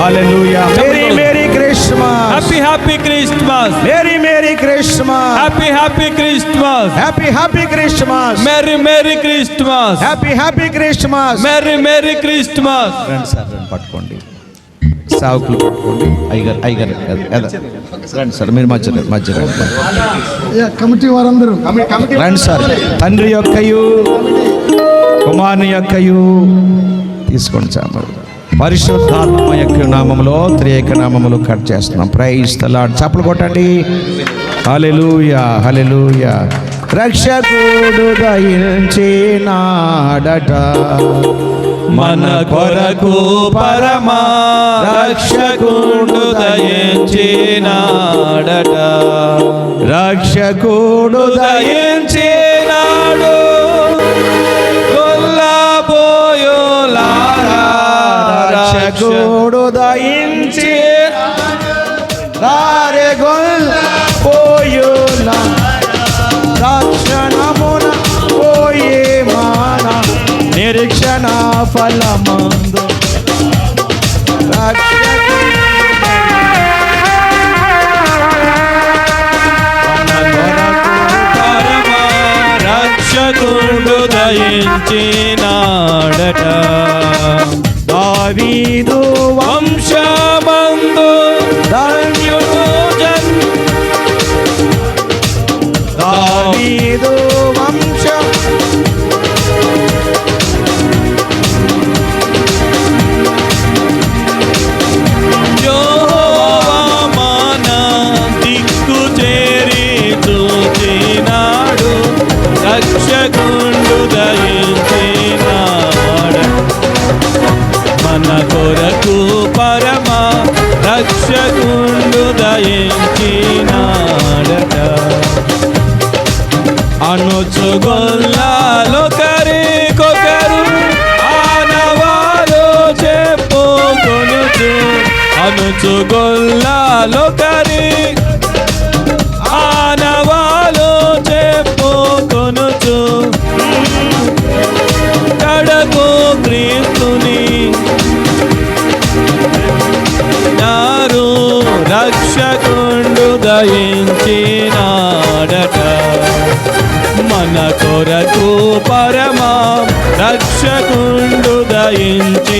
హల్లెలూయా. Merry Christmas. Happy Christmas. Merry Christmas. Happy Christmas. Happy Christmas. Merry Christmas. Happy Christmas. Merry Christmas. రండి sir, రండి పట్టుకోండి, సావుకులు పట్టుకోండి. అయ్యగారు రండి సార్, మీరు మధ్య కమిటీ వారందరూ రండి సార్. తండ్రి యొక్కయు కుమారుని యొక్కయు తీసుకోండి సార్. పరిశుద్ధాత్మ యొక్క నామములో త్రియేక నామములో కట్ చేస్తున్నాం. Praise the lord. చప్పలు కొట్టండి. హల్లెలూయా, హల్లెలూయా. రక్షకుడు దయించినాడట మన కొరకు పరమా రక్షకుడు దయించినాడట. రక్షకుడు దయించినాడు గొల్లబోయులారా. రక్షకుడు దయించి రారే గొల్లబోయులా రక్షణమున పోయే మాన నిరీక్షణ ఫలమందు రక్షకుడు దయించినాడట. దావీదు వంశమందు ధన్యుడు దావీదు వంశం యెహోవా మన దిక్కు చేరి చూచినాడు. రక్షకుడు దయించినాడు మన కొరకు పరమా రక్షకుడు దయించినాడట. అనుచుగొల్లాలొకరికొకరు ఆనవాలు చెప్పుకొనుచు. అనుచుగొల్లాలొకరి ఆనవాలు చెప్పుకొనుచు. కడకు క్రీస్తుని నారు రక్షకుడు దయించినాడట. మన కొరకు పరమా రక్షకుడు దయించి